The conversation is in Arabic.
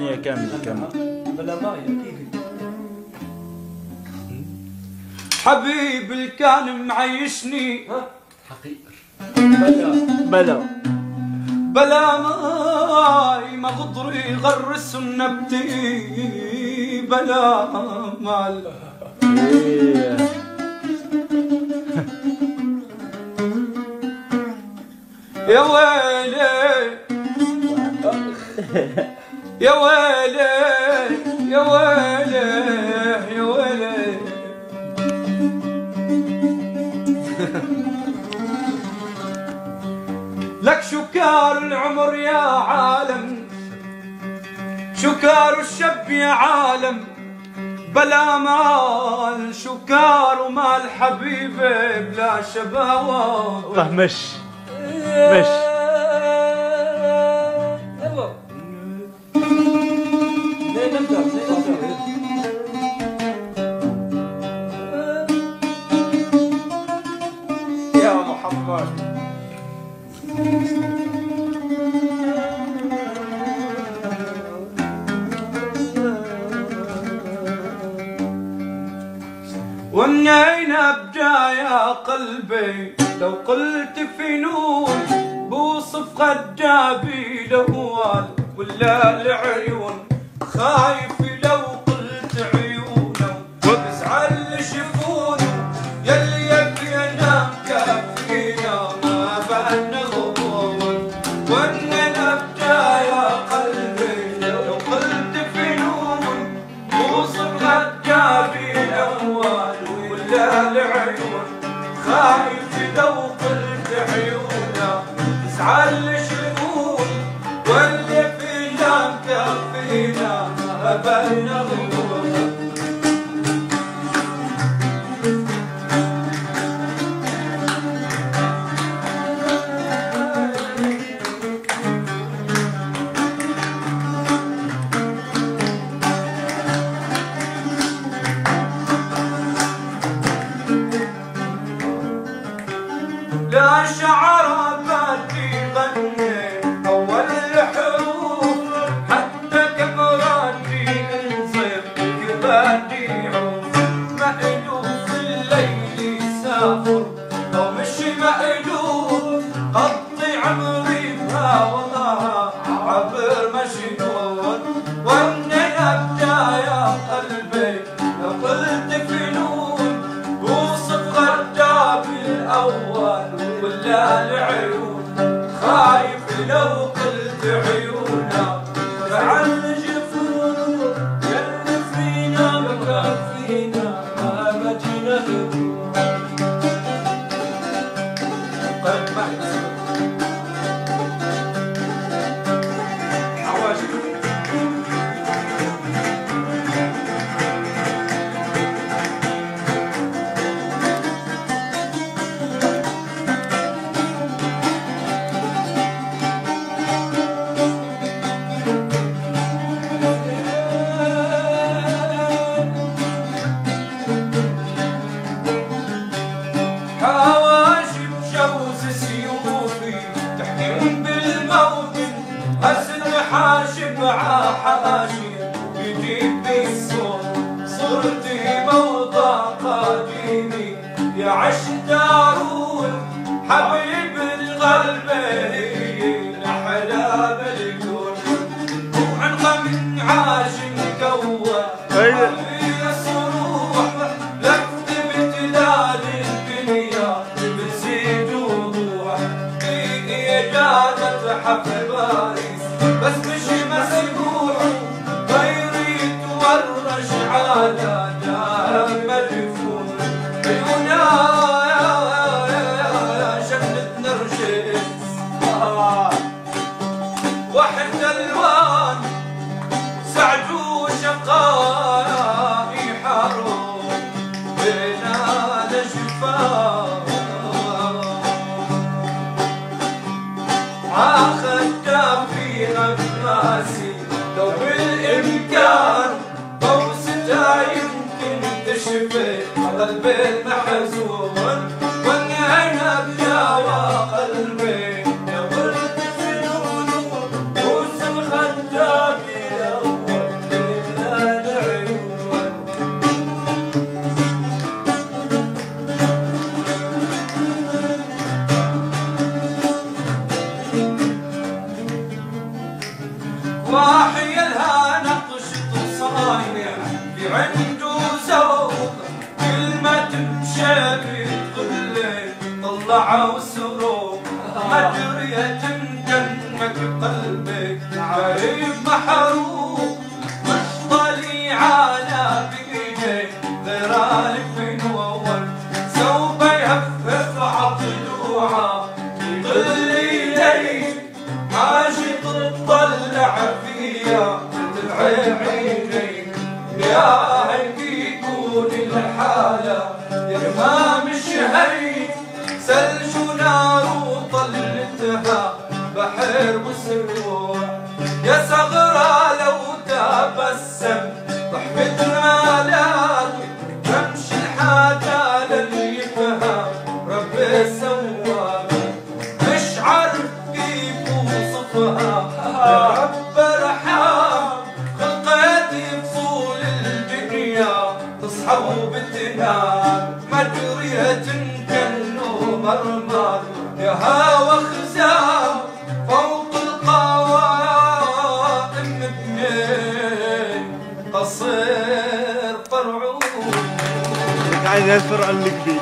الأغنية كاملة. بلا ماي أكيد. حبيب اللي كان معيشني حقيقة بلا بلا ماي ما غضري غرس النبتي بلا مال يا ويلي يا ويلي يا ويلي يا ويلي لك شكار العمر يا عالم شكار الشب يا عالم بلا مال شكار ومال حبيبي بلا شباوة مش يلا نبدأ يا محمد ومنين ابدا يا قلبي لو قلت في نور بوصف غدابي الاهوال ولا العيون خايف لو قلت عيونه وازعل شفونه يلي يبينا كافينا ما بان غبون ومنين ابدا يا قلبي لو قلت في نور بوصف غدابي الاهوال العيون خايف لو قلت عيونا تزعل شمون واللي فينا مكفينا ما بالنا غيونا لا شعر بدي غني أول الحروف حتى كبراتي انصير كبادي عوف مألوف الليل يسافر أو مش مألوف قضي عمري بهواها عبر مجنون واني أبدا يا قلبي لو قلت فنون وصف غدابي الأول ولا العيون خايف لو قلت عيونا فعل جفون يلي فينا مكفينا ما بجينا هدوء قلب محزون حواجب حواجب جوز سيوفي تحكم بالموطن أزل حاجب عحاجب يجيب بالصوت صرتي موضع قديمي يا عش دارون حبيب القلب الأحلام الكون وعنقى من عاجم قوة حبيب الصروح لفت بتلال الدنيا بتزيد وضوح إجادة حفل باريس بس مش مسموح غيري تورش على دار مدفون عيونا جنة نرجس واحد الوان سعد وشقاء حروب بينا نجفا عاخد في نفسي لو بالإمكان بوستها يمكن تشفي قلبي المحزون واني انا بجاوى قلبي يا ولد في نور وسم خدامي واحي لها نقشة صايع في عنده ذوق كلمة تمشي بتقول طلعوا السروق مجرية جنك قلبك غريب محروق مش طليعانا بإيدي ذرالك من وول سوف يهفف عضلوعه يقول لي عاشق تطلع فيا تدعي عيني يا هيك يكون الحالة يا ما مش هيك ثلج ونار وطلتها بحر وسروع يا صغرى لو تبسم ضحكة المالات تمشي الحاجة للي يفهم ربي سواها مش عارف كيف وصفها يا رب ارحم خلقتي بطول الدنيا تصحى وبتنام مجرية كأنه مرمر يا هوا خزام فوق القوائم بنين قصير فرعون قاعد يفر عنك بيه